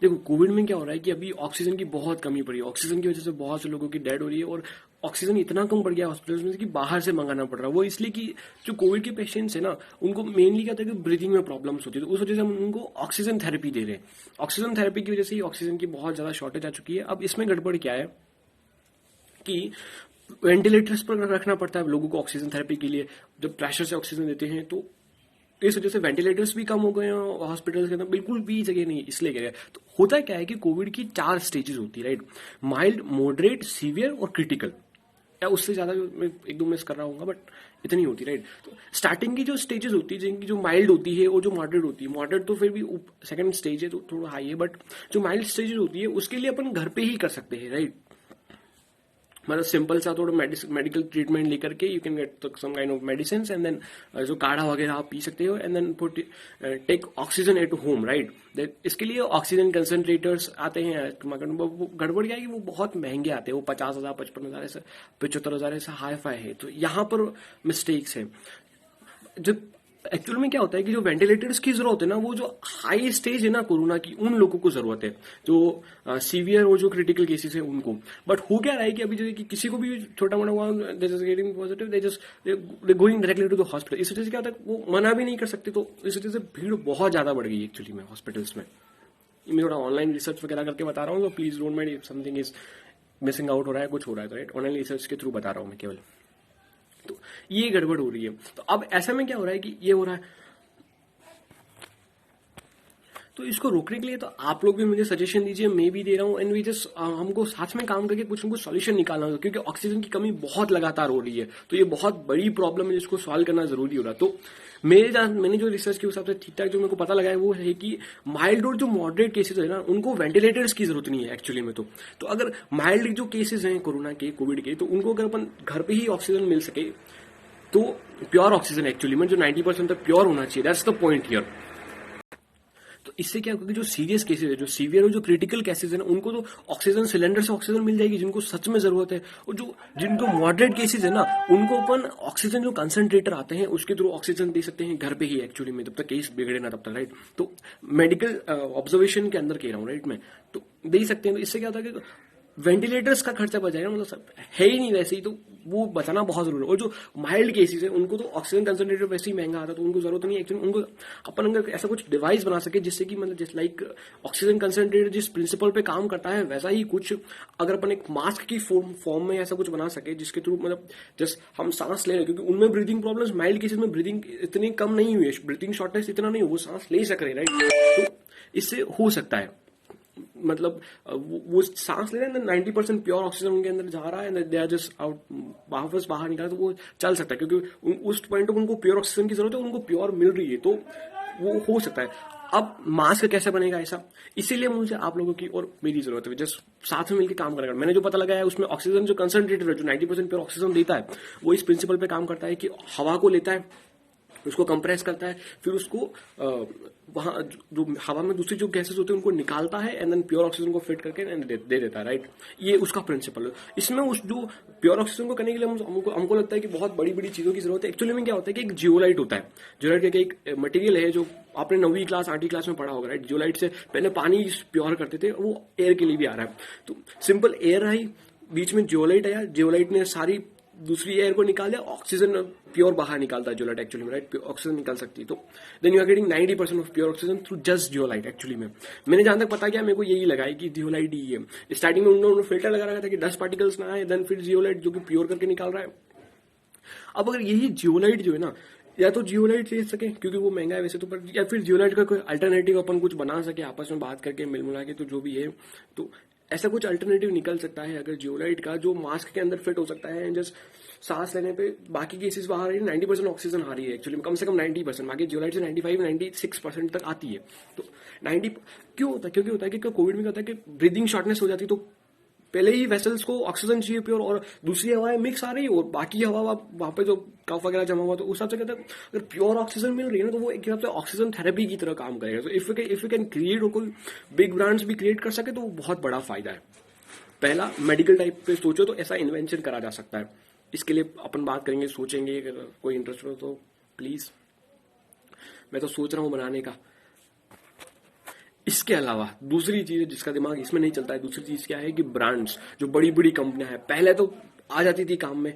देखो कोविड में क्या हो रहा है कि अभी ऑक्सीजन की बहुत कमी पड़ी है, ऑक्सीजन की वजह से बहुत से लोगों की डेड हो रही है, और ऑक्सीजन इतना कम पड़ गया हॉस्पिटल्स में कि बाहर से मंगाना पड़ रहा है। वो इसलिए कि जो कोविड के पेशेंट्स है ना, उनको मेनली क्या होता है कि ब्रीथिंग में प्रॉब्लम्स होती है, तो उस वजह से हम उनको ऑक्सीजन थेरेपी दे रहे हैं। ऑक्सीजन थेरेपी की वजह से ही ऑक्सीजन की बहुत ज्यादा शॉर्टेज आ चुकी है। अब इसमें गड़बड़ क्या है कि वेंटिलेटर्स पर रखना पड़ता है लोगों को ऑक्सीजन थेरेपी के लिए, जब प्रेशर से ऑक्सीजन देते हैं, तो इस वजह से वेंटिलेटर्स भी कम हो गए हैं हॉस्पिटल्स के अंदर, बिल्कुल भी जगह नहीं इसलिए कह रहे हैं। तो होता क्या है कि कोविड की 4 स्टेजेस होती है, राइट? माइल्ड, मॉडरेट, सीवियर और क्रिटिकल, या उससे ज्यादा मैं एक दो मिस कर रहा हूँ, बट इतनी होती है, राइट? तो स्टार्टिंग की जो स्टेजेस होती है, जिनकी जो माइल्ड होती है और जो मॉडरेट होती है, मॉडरेट तो फिर भी सेकंड स्टेज है तो थोड़ा हाई है, बट जो माइल्ड स्टेजेस होती है उसके लिए अपन घर पे ही कर सकते हैं, राइट? मतलब सिंपल सा थोड़ा मेडिकल ट्रीटमेंट लेकर के you can get some kind of medicine, and then जो काढ़ा वगैरह आप पी सकते हो, and then put take oxygen at home, right? इसके लिए ऑक्सीजन कंसंट्रेटर्स आते हैं। गड़बड़ क्या है कि वो बहुत महंगे आते हैं, वो 50,000, 55,000 ऐसे, 75,000 ऐसा हाई फाई है, तो यहाँ पर मिस्टेक्स है। जब एक्चुअल में क्या होता है कि जो वेंटिलेटर्स की जरूरत है ना, वो जो हाई स्टेज है ना कोरोना की, उन लोगों को जरूरत है, जो सीवियर और जो क्रिटिकल केसेस है उनको। बट हो क्या रहा है कि अभी जैसे कि किसी को भी छोटा मोटा हुआ, they just getting positive, they going directly to the hospital. इस वजह से क्या होता है, वो मना भी नहीं कर सकते, तो इस वजह से भीड़ बहुत ज्यादा बढ़ गई एक्चुअली में हॉस्पिटल्स में। मैं थोड़ा ऑनलाइन रिसर्च वगैरह करके बता रहा हूँ, तो please don't mind if something is missing out हो रहा है, कुछ हो रहा है, तो राइट, ऑनलाइन रिसर्च के थ्रू बता रहा हूँ मैं केवल। तो ये गड़बड़ हो रही है। तो अब ऐसे में क्या हो रहा है कि ये हो रहा है, तो इसको रोकने के लिए तो आप लोग भी मुझे सजेशन दीजिए, मैं भी दे रहा हूँ, एंड वी जस्ट हमको साथ में काम करके कुछ ना कुछ सॉल्यूशन निकालना होगा, क्योंकि ऑक्सीजन की कमी बहुत लगातार हो रही है, तो ये बहुत बड़ी प्रॉब्लम है जिसको सॉल्व करना जरूरी हो रहा है। तो मैंने जो रिसर्च के हिसाब से ठीक ठाक जो मेरे को पता लगा है वो है कि माइल्ड और जो मॉडरेट केसेस है ना, उनको वेंटिलेटर्स की जरूरत नहीं है एक्चुअली में। तो अगर माइल्ड जो केसेस हैं कोरोना के, कोविड के, तो उनको अगर अपन घर पे ही ऑक्सीजन मिल सके, तो प्योर ऑक्सीजन एक्चुअली में जो 90% तक प्योर होना चाहिए, दैट्स द पॉइंट हियर। तो इससे क्या होगा कि जो सीरियस केसेस है, जो सीवियर और जो क्रिटिकल केसेस है ना, उनको तो ऑक्सीजन सिलेंडर से ऑक्सीजन मिल जाएगी जिनको सच में जरूरत है, और जो जिनको मॉडरेट केसेस है ना, उनको अपन ऑक्सीजन जो कंसंट्रेटर आते हैं उसके थ्रू ऑक्सीजन दे सकते हैं घर पे ही एक्चुअली में, तब तक केस बिगड़े ना तब तक, राइट? तो मेडिकल ऑब्जर्वेशन के अंदर कह रहा हूँ, राइट? मैं तो दे ही सकते हैं। तो इससे क्या होता है कि वेंटिलेटर्स का खर्चा बच जाएगा, मतलब सब है ही नहीं वैसे ही, तो वो बचाना बहुत जरूरी है। और जो माइल्ड केसेस है उनको तो ऑक्सीजन कंसंट्रेटर वैसे ही महंगा आता है, तो उनको जरूरत नहीं है एक्चुअली। उनको अपन अगर ऐसा कुछ डिवाइस बना सके जिससे कि मतलब जस्ट लाइक ऑक्सीजन कंसंट्रेटर जिस प्रिंसिपल पे काम करता है, वैसा ही कुछ अगर अपन एक मास्क की फॉर्म में ऐसा कुछ बना सके जिसके थ्रू मतलब जस्ट हम सांस ले रहे, क्योंकि उनमें ब्रीदिंग प्रॉब्लम्स माइल्ड केसेस में ब्रीदिंग इतनी कम नहीं हुई है, ब्रीदिंग शॉर्टनेस इतना नहीं हो, वो सांस ले सक रहे, राइट? तो इससे हो सकता है, मतलब वो सांस ले रहे हैं, 90% प्योर ऑक्सीजन उनके अंदर जा रहा है, दे आर जस्ट आउट, वापस बाहर निकाला, तो वो चल सकता है, क्योंकि उस पॉइंट पर उनको प्योर ऑक्सीजन की जरूरत है, उनको प्योर मिल रही है, तो वो हो सकता है। अब मास्क कैसे बनेगा ऐसा, इसीलिए मुझे आप लोगों की और मेरी जरूरत है, जस्ट साथ में मिलकर काम करेगा। मैंने जो पता लगाया है उसमें ऑक्सीजन जो कंसंट्रेटर है, जो 90% प्योर ऑक्सीजन देता है, वो इस प्रिंसिपल पे काम करता है कि हवा को लेता है, उसको कंप्रेस करता है, फिर उसको वहां जो हवा में दूसरी जो गैसेस होते हैं उनको निकालता है, एंड देन प्योर ऑक्सीजन को फिट करके एंड दे देता है, राइट? ये उसका प्रिंसिपल है। इसमें उस जो प्योर ऑक्सीजन को करने के लिए हमको लगता है कि बहुत बड़ी बड़ी चीजों की जरूरत है। एक्चुअली में क्या होता है कि एक जियोलाइट होता है, जियोलाइट का एक मटेरियल है जो आपने 9वीं क्लास 8वीं क्लास में पढ़ा होगा, राइट? जियोलाइट से पहले पानी प्योर करते थे, वो एयर के लिए भी आ रहा है। तो सिंपल एयर आई, बीच में जियोलाइट आया, जियोलाइट ने सारी दूसरी एयर को निकाल दिया, ऑक्सीजन प्योर बाहर निकालता है जियोलाइट एक्चुअली में, राइट? ऑक्सीजन निकाल सकती है, तो then you are getting 90% of pure oxygen through just zeolite actually में। मैंने जहां तक पता किया, मेरे को यही लगा है कि जियोलाइट ही है। स्टार्टिंग में उन्होंने फिल्टर लगा रखा था कि डस्ट पार्टिकल्स ना आए, देन फिर जियोलाइट जो कि प्योर करके निकाल रहा है। अब अगर यही जियोलाइट जो है ना, या तो जियोलाइट ले सके क्योंकि वो महंगा है वैसे तो, पर या फिर जियोलाइट का कोई अल्टरनेटिव अपन कुछ बना सके आपस में बात करके मिल मिला के, तो जो भी है, तो ऐसा कुछ अल्टरनेटिव निकल सकता है अगर जियोलाइट का, जो मास्क के अंदर फिट हो सकता है, जस्ट सांस लेने पे बाकी केसेस बाहर आ रही है, 90% ऑक्सीजन आ रही है एक्चुअली, कम से कम 90%, बाकी जियोलाइट से 95-96% तक आती है। तो 90 क्यों होता है? क्योंकि होता है कि कोविड में क्या होता है कि ब्रीदिंग शॉर्टनेस हो जाती है, तो पहले ही वेसल्स को ऑक्सीजन चाहिए प्योर, और दूसरी हवाएं मिक्स आ रही है, और बाकी हवा वहां पे जो कफ वगैरह जमा हुआ, तो उस हिसाब से कहते हैं अगर प्योर ऑक्सीजन मिल रही है ना, तो वो एक हिसाब से ऑक्सीजन थेरेपी की तरह काम करेगा। तो इफ यू कैन क्रिएट, और कोई बिग ब्रांड्स भी क्रिएट कर सके, तो वो बहुत बड़ा फायदा है। पहला मेडिकल टाइप पे सोचो तो ऐसा इन्वेंशन करा जा सकता है, इसके लिए अपन बात करेंगे, सोचेंगे। अगर कोई इंटरेस्ट हो तो प्लीज, मैं तो सोच रहा हूं बनाने का। इसके अलावा दूसरी चीज जिसका दिमाग इसमें नहीं चलता है, दूसरी चीज क्या है कि ब्रांड्स जो बड़ी बड़ी कंपनियां हैं, पहले तो आ जाती थी काम में,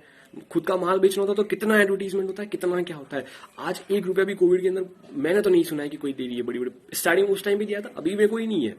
खुद का माल बेचना होता तो कितना एडवर्टीजमेंट होता है, कितना क्या होता है। आज 1 रुपया भी कोविड के अंदर मैंने तो नहीं सुना है कि कोई दे रही है बड़ी बड़ी। स्टार्टिंग उस टाइम भी दिया था, अभी में कोई नहीं है,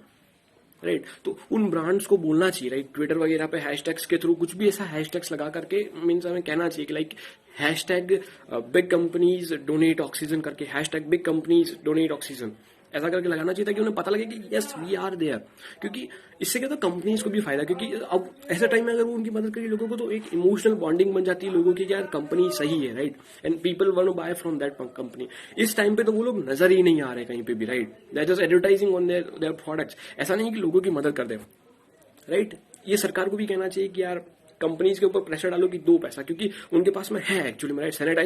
राइट। तो उन ब्रांड्स को बोलना चाहिए, राइट, ट्विटर वगैरह पे हैशटैग्स के थ्रू कुछ भी ऐसा हैशटैग्स लगा करके मीन्स हमें कहना चाहिए कि like hashtag big companies donate oxygen करके, hashtag big companies donate oxygen ऐसा करके लगाना चाहिए ताकि उन्हें पता लगे कि यस वी आर देयर। क्योंकि इससे क्या था, कंपनीज को भी फायदा, क्योंकि अब ऐसे टाइम में अगर वो उनकी मदद करें लोगों को तो एक इमोशनल बॉन्डिंग बन जाती है लोगों की कि यार कंपनी सही है, right, and people want to buy from that company. इस टाइम पे तो वो लोग नजर ही नहीं आ रहे कहीं पे भी, right, that is advertising on their products. ऐसा नहीं कि लोगों की मदद कर दे, राइट। ये सरकार को भी कहना चाहिए कि यार कंपनीज के ऊपर प्रेशर डालो कि दो पैसा, क्योंकि उनके पास में है एक्चुअली में, राइट, सैनिटाइजर